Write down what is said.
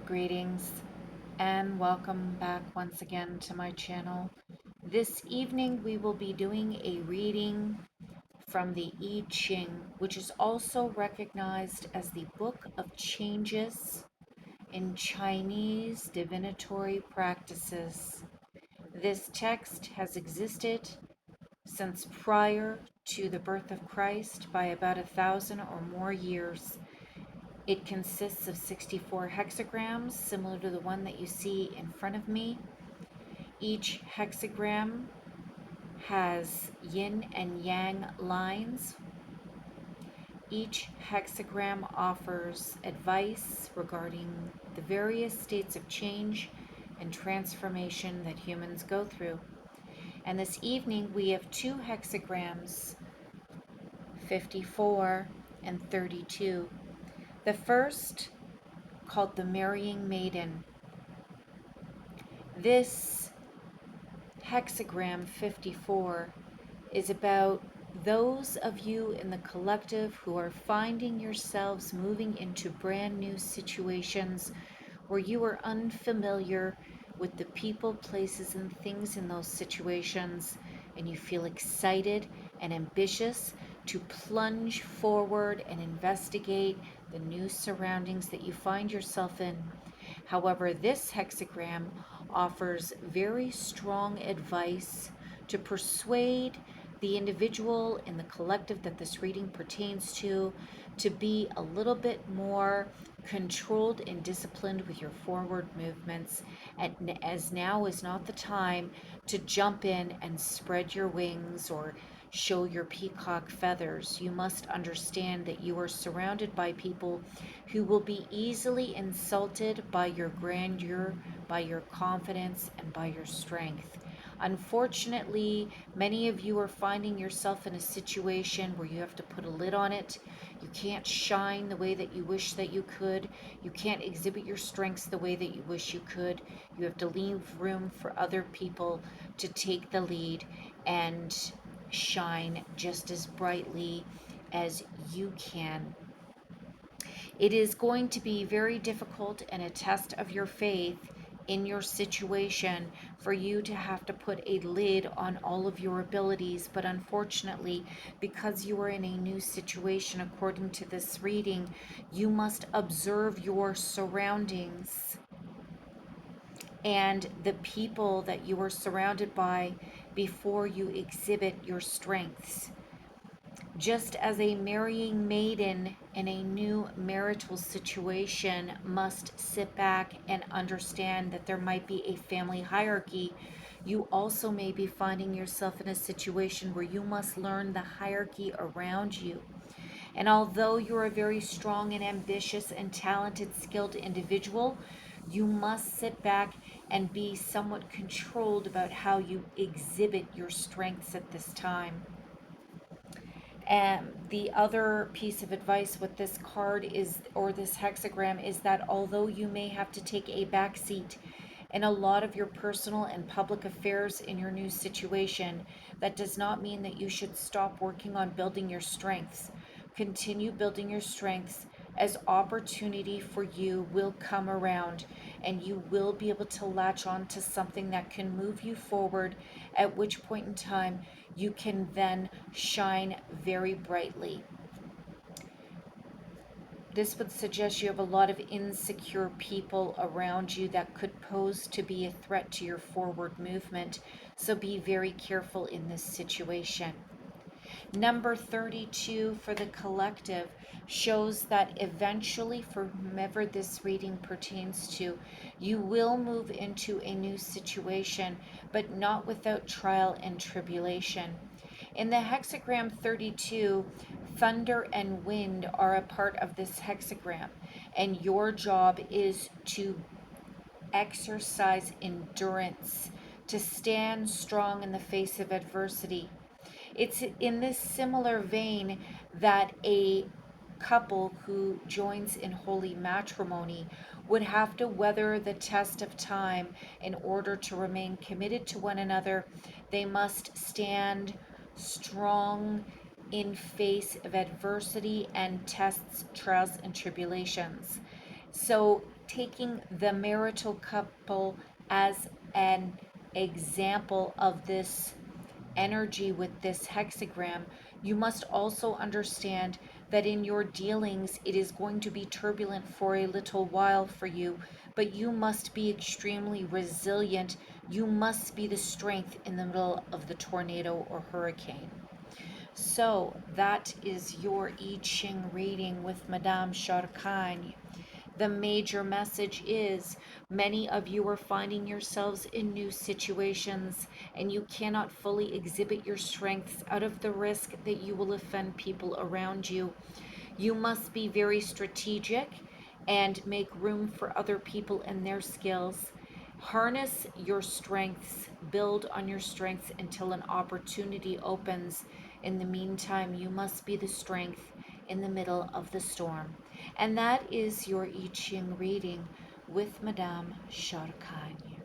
Greetings and welcome back once again to my channel. This evening we will be doing a reading from the I Ching, which is also recognized as the Book of Changes in Chinese divinatory practices. This text has existed since prior to the birth of Christ by about 1,000 or more years. It consists of 64 hexagrams, similar to the one that you see in front of me. Each hexagram has yin and yang lines. Each hexagram offers advice regarding the various states of change and transformation that humans go through. And this evening we have two hexagrams, 54 and 32. The first, called the Marrying Maiden. This hexagram 54 is about those of you in the collective who are finding yourselves moving into brand new situations where you are unfamiliar with the people, places, and things in those situations, and you feel excited and ambitious to plunge forward and investigate the new surroundings that you find yourself in. However, this hexagram offers very strong advice to persuade the individual in the collective that this reading pertains to be a little bit more controlled and disciplined with your forward movements, and as now is not the time to jump in and spread your wings or show your peacock feathers. You must understand that you are surrounded by people who will be easily insulted by your grandeur, by your confidence, and by your strength. Unfortunately, many of you are finding yourself in a situation where you have to put a lid on it. You can't shine the way that you wish that you could. You can't exhibit your strengths the way that you wish you could. You have to leave room for other people to take the lead and shine just as brightly as you can. It is going to be very difficult and a test of your faith in your situation for you to have to put a lid on all of your abilities. But unfortunately, because you are in a new situation, according to this reading, you must observe your surroundings and the people that you are surrounded by before you exhibit your strengths. Just as a marrying maiden in a new marital situation must sit back and understand that there might be a family hierarchy, you also may be finding yourself in a situation where you must learn the hierarchy around you. And although you're a very strong and ambitious and talented, skilled individual, you must sit back and be somewhat controlled about how you exhibit your strengths at this time. And the other piece of advice with this card is, or this hexagram, is that although you may have to take a back seat in a lot of your personal and public affairs in your new situation, that does not mean that you should stop working on building your strengths. Continue building your strengths, as opportunity for you will come around and you will be able to latch on to something that can move you forward, at which point in time you can then shine very brightly. This would suggest you have a lot of insecure people around you that could pose to be a threat to your forward movement, so be very careful in this situation. Number 32 for the collective shows that eventually, for whomever this reading pertains to, you will move into a new situation, but not without trial and tribulation. In the hexagram 32, thunder and wind are a part of this hexagram, and your job is to exercise endurance, to stand strong in the face of adversity. It's in this similar vein that a couple who joins in holy matrimony would have to weather the test of time in order to remain committed to one another. They must stand strong in face of adversity and tests, trials, and tribulations. So taking the marital couple as an example of this energy with this hexagram, you must also understand that in your dealings, it is going to be turbulent for a little while for you, but you must be extremely resilient. You must be the strength in the middle of the tornado or hurricane. So, that is your I Ching reading with Madame Charcagne. The major message is many of you are finding yourselves in new situations and you cannot fully exhibit your strengths out of the risk that you will offend people around you. You must be very strategic and make room for other people and their skills. Harness your strengths, build on your strengths until an opportunity opens. In the meantime, you must be the strength in the middle of the storm. And that is your I Ching reading with Madame Charcagne.